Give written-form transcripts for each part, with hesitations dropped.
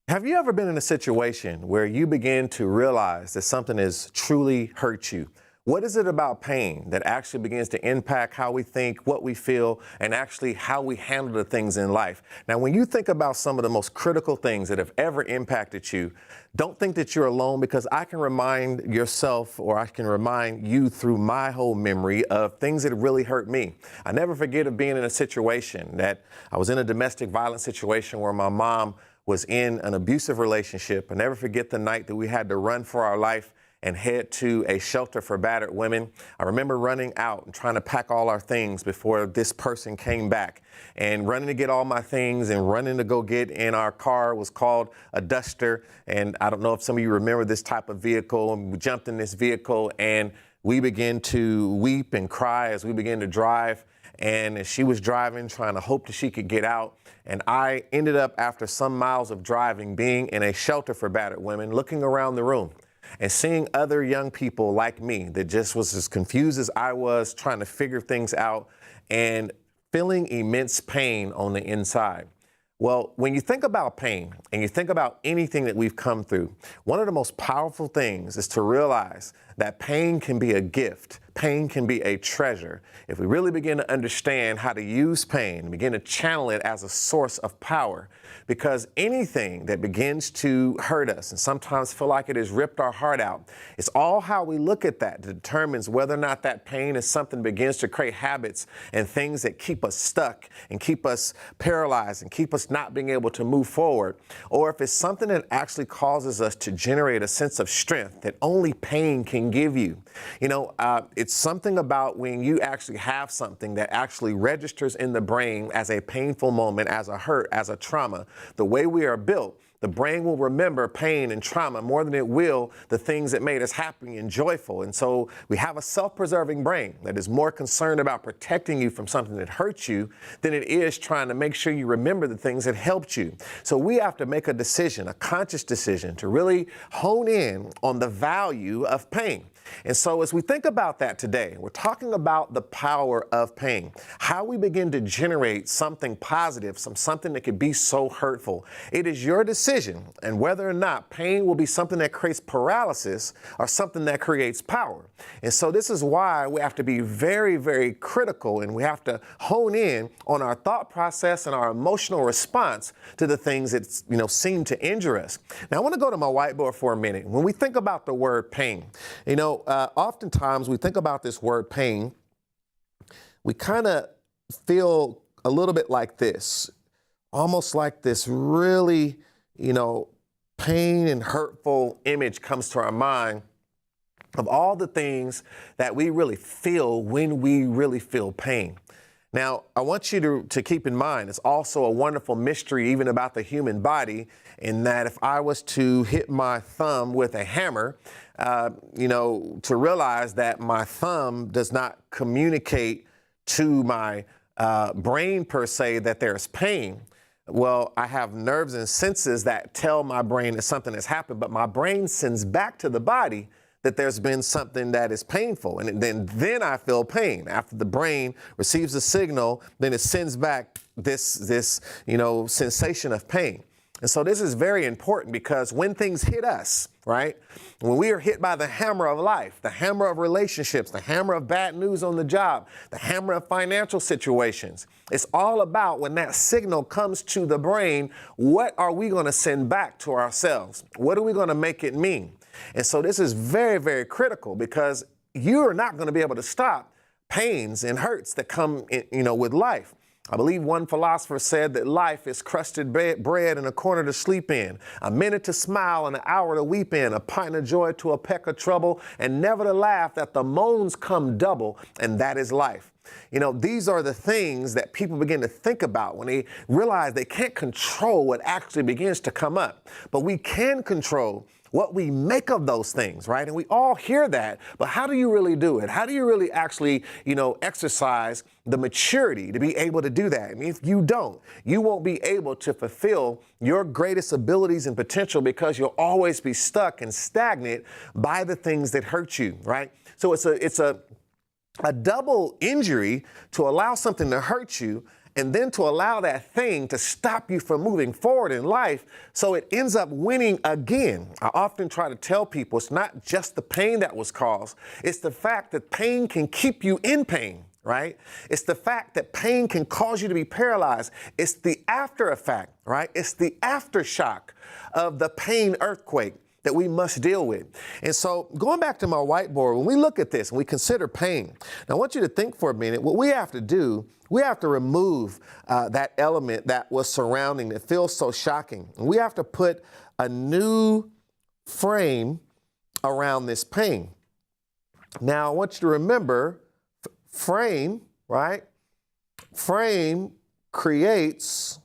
Have you ever been in a situation where you begin to realize that something has truly hurt you? What is it about pain that actually begins to impact how we think, what we feel, and actually how we handle the things in life? Now, when you think about some of the most critical things that have ever impacted you, don't think that you're alone, because I can remind yourself, or I can remind you through my whole memory of things that really hurt me. I never forget of being in a situation that I was in a domestic violence situation where my mom was in an abusive relationship. I never forget the night that we had to run for our life and head to a shelter for battered women. I remember running out and trying to pack all our things before this person came back, and running to get all my things and running to go get in our car. Was called a Duster. And I don't know if some of you remember this type of vehicle. And we jumped in this vehicle and we began to weep and cry as we began to drive. And as she was driving, trying to hope that she could get out. And I ended up, after some miles of driving, being in a shelter for battered women, looking around the room and seeing other young people like me that just was as confused as I was, trying to figure things out and feeling immense pain on the inside. Well, when you think about pain and you think about anything that we've come through, one of the most powerful things is to realize that pain can be a gift. Pain can be a treasure. If we really begin to understand how to use pain, begin to channel it as a source of power, because anything that begins to hurt us and sometimes feel like it has ripped our heart out, it's all how we look at that that determines whether or not that pain is something that begins to create habits and things that keep us stuck and keep us paralyzed and keep us not being able to move forward, or if it's something that actually causes us to generate a sense of strength that only pain can give you. It's something about when you actually have something that actually registers in the brain as a painful moment, as a hurt, as a trauma. The way we are built, the brain will remember pain and trauma more than it will the things that made us happy and joyful. And so we have a self-preserving brain that is more concerned about protecting you from something that hurts you than it is trying to make sure you remember the things that helped you. So we have to make a decision, a conscious decision, to really hone in on the value of pain. And so as we think about that today, we're talking about the power of pain, how we begin to generate something positive, something that could be so hurtful. It is your decision, and whether or not pain will be something that creates paralysis or something that creates power. And so this is why we have to be very, very critical, and we have to hone in on our thought process and our emotional response to the things that, seem to injure us. Now, I want to go to my whiteboard for a minute. When we think about the word pain, oftentimes we think about this word pain, we kind of feel a little bit like this, almost like this really, pain and hurtful image comes to our mind of all the things that we really feel when we really feel pain. Now, I want you to keep in mind, it's also a wonderful mystery even about the human body, in that if I was to hit my thumb with a hammer, to realize that my thumb does not communicate to my brain per se that there's pain. Well, I have nerves and senses that tell my brain that something has happened, but my brain sends back to the body that there's been something that is painful. And then I feel pain. After the brain receives the signal, then it sends back this sensation of pain. And so this is very important, because when things hit us, right, when we are hit by the hammer of life, the hammer of relationships, the hammer of bad news on the job, the hammer of financial situations, it's all about when that signal comes to the brain, what are we going to send back to ourselves? What are we going to make it mean? And so this is very, very critical, because you are not going to be able to stop pains and hurts that come with life. I believe one philosopher said that life is crusted bread and a corner to sleep in, a minute to smile and an hour to weep in, a pint of joy to a peck of trouble, and never to laugh that the moans come double, and that is life. These are the things that people begin to think about when they realize they can't control what actually begins to come up, but we can control what we make of those things, right? And we all hear that, but how do you really do it? How do you really actually, exercise the maturity to be able to do that? I mean, if you don't, you won't be able to fulfill your greatest abilities and potential, because you'll always be stuck and stagnant by the things that hurt you, right? So it's a double injury to allow something to hurt you and then to allow that thing to stop you from moving forward in life so it ends up winning again. I often try to tell people it's not just the pain that was caused, it's the fact that pain can keep you in pain, right? It's the fact that pain can cause you to be paralyzed. It's the after effect, right? It's the aftershock of the pain earthquake that we must deal with. And so going back to my whiteboard, when we look at this and we consider pain, now I want you to think for a minute, what we have to do, we have to remove that element that was surrounding that feels so shocking. And we have to put a new frame around this pain. Now I want you to remember, frame, right? Frame creates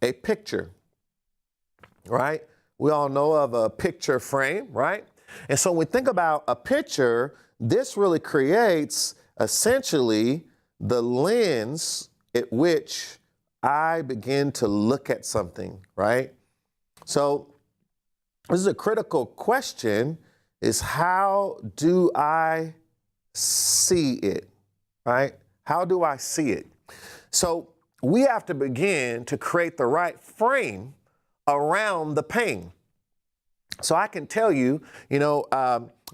a picture, right? We all know of a picture frame, right? And so when we think about a picture, this really creates essentially the lens at which I begin to look at something, right? So this is a critical question, is how do I see it, right? How do I see it? So we have to begin to create the right frame around the pain. So I can tell you,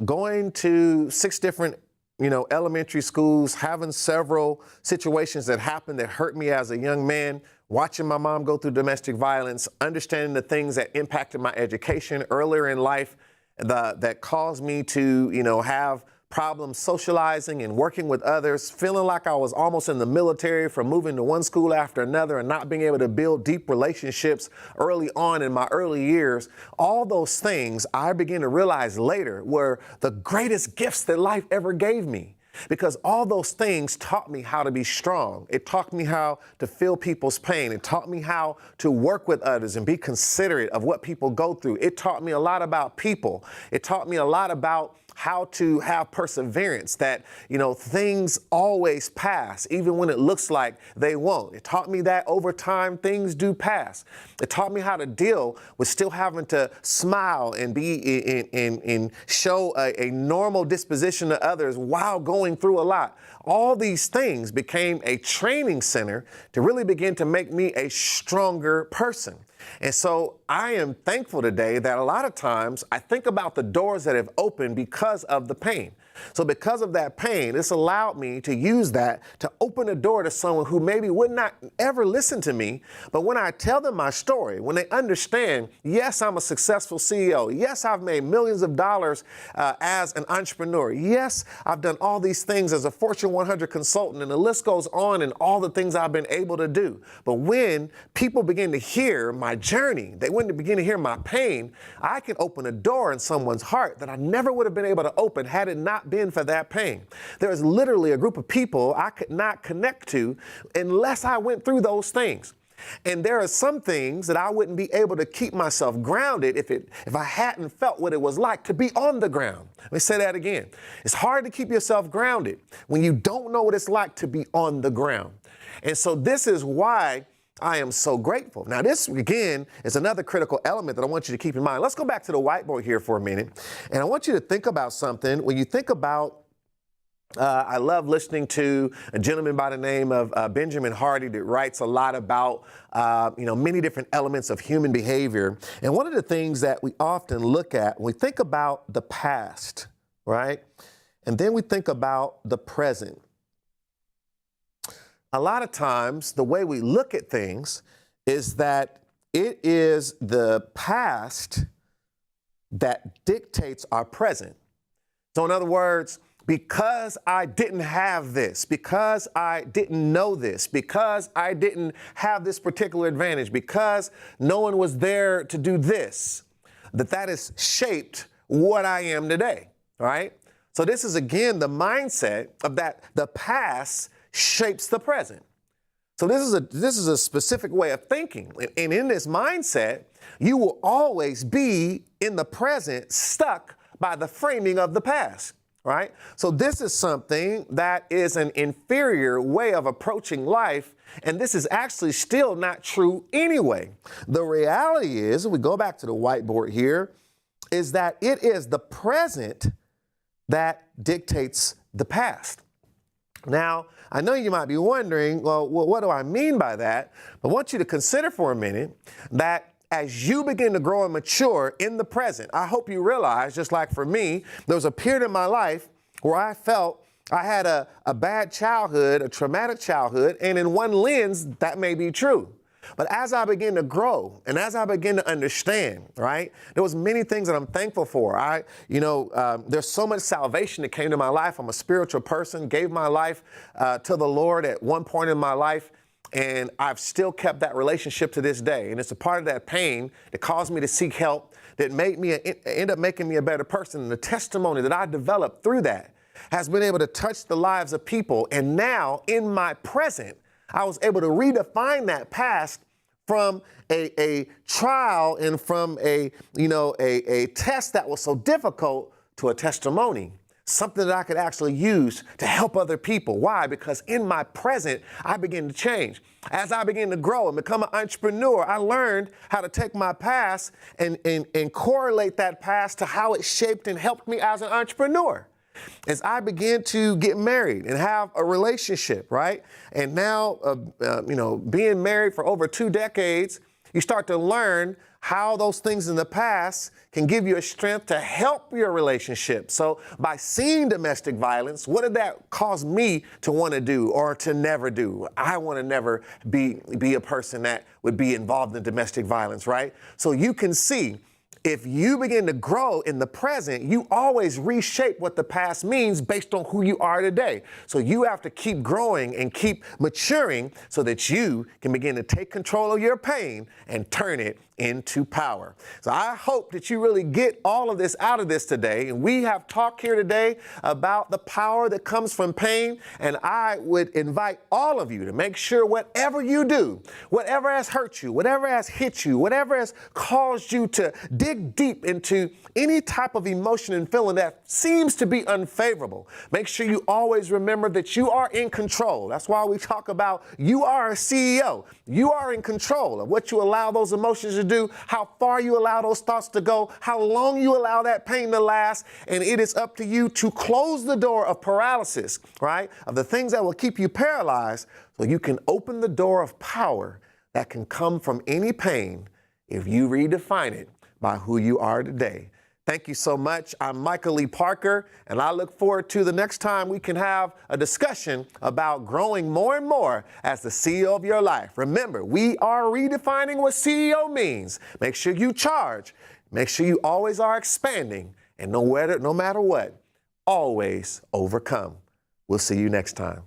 going to 6 different, elementary schools, having several situations that happened that hurt me as a young man, watching my mom go through domestic violence, understanding the things that impacted my education earlier in life, that caused me to, have problems socializing and working with others, feeling like I was almost in the military from moving to one school after another and not being able to build deep relationships early on in my early years. All those things I began to realize later were the greatest gifts that life ever gave me. Because all those things taught me how to be strong. It taught me how to feel people's pain. It taught me how to work with others and be considerate of what people go through. It taught me a lot about people. It taught me a lot about how to have perseverance, that, things always pass, even when it looks like they won't. It taught me that over time, things do pass. It taught me how to deal with still having to smile and be and show a normal disposition to others while going through a lot. All these things became a training center to really begin to make me a stronger person. And so I am thankful today that a lot of times I think about the doors that have opened because of the pain. So because of that pain, it's allowed me to use that to open a door to someone who maybe would not ever listen to me. But when I tell them my story, when they understand, yes, I'm a successful CEO. Yes, I've made millions of dollars as an entrepreneur. Yes, I've done all these things as a Fortune 100 consultant, and the list goes on and all the things I've been able to do. But when people begin to hear my journey, when they begin to hear my pain, I can open a door in someone's heart that I never would have been able to open had it not been for that pain. There is literally a group of people I could not connect to unless I went through those things. And there are some things that I wouldn't be able to keep myself grounded if I hadn't felt what it was like to be on the ground. Let me say that again. It's hard to keep yourself grounded when you don't know what it's like to be on the ground. And so this is why I am so grateful. Now, this, again, is another critical element that I want you to keep in mind. Let's go back to the whiteboard here for a minute. And I want you to think about something. When you think about, I love listening to a gentleman by the name of Benjamin Hardy that writes a lot about, many different elements of human behavior. And one of the things that we often look at when we think about the past, right? And then we think about the present. A lot of times, the way we look at things is that it is the past that dictates our present. So in other words, because I didn't have this, because I didn't know this, because I didn't have this particular advantage, because no one was there to do this, that has shaped what I am today, right? So this is, again, the mindset of that the past shapes the present. So this is a specific way of thinking. And in this mindset, you will always be in the present stuck by the framing of the past, right? So this is something that is an inferior way of approaching life. And this is actually still not true anyway. The reality is, we go back to the whiteboard here, is that it is the present that dictates the past. Now, I know you might be wondering, well, what do I mean by that? I want you to consider for a minute that as you begin to grow and mature in the present, I hope you realize, just like for me, there was a period in my life where I felt I had a bad childhood, a traumatic childhood, and in one lens, that may be true. But as I begin to grow and as I begin to understand, right, there was many things that I'm thankful for. There's so much salvation that came to my life. I'm a spiritual person, gave my life to the Lord at one point in my life, and I've still kept that relationship to this day. And it's a part of that pain that caused me to seek help, that end up making me a better person. And the testimony that I developed through that has been able to touch the lives of people. And now in my present, I was able to redefine that past from a trial and from a test that was so difficult to a testimony, something that I could actually use to help other people. Why? Because in my present, I begin to change. As I begin to grow and become an entrepreneur, I learned how to take my past and correlate that past to how it shaped and helped me as an entrepreneur. As I began to get married and have a relationship, right? And now, being married for over 2 decades, you start to learn how those things in the past can give you a strength to help your relationship. So by seeing domestic violence, what did that cause me to want to do or to never do? I want to never be a person that would be involved in domestic violence, right? So you can see, if you begin to grow in the present, you always reshape what the past means based on who you are today. So you have to keep growing and keep maturing so that you can begin to take control of your pain and turn it into power. So I hope that you really get all of this out of this today. And we have talked here today about the power that comes from pain. And I would invite all of you to make sure whatever you do, whatever has hurt you, whatever has hit you, whatever has caused you to dig deep into any type of emotion and feeling that seems to be unfavorable, make sure you always remember that you are in control. That's why we talk about you are a CEO. You are in control of what you allow those emotions to do, how far you allow those thoughts to go, how long you allow that pain to last, and it is up to you to close the door of paralysis, right, of the things that will keep you paralyzed, so you can open the door of power that can come from any pain if you redefine it by who you are today. Thank you so much. I'm Michael Lee Parker, and I look forward to the next time we can have a discussion about growing more and more as the CEO of your life. Remember, we are redefining what CEO means. Make sure you charge. Make sure you always are expanding, and no matter what, always overcome. We'll see you next time.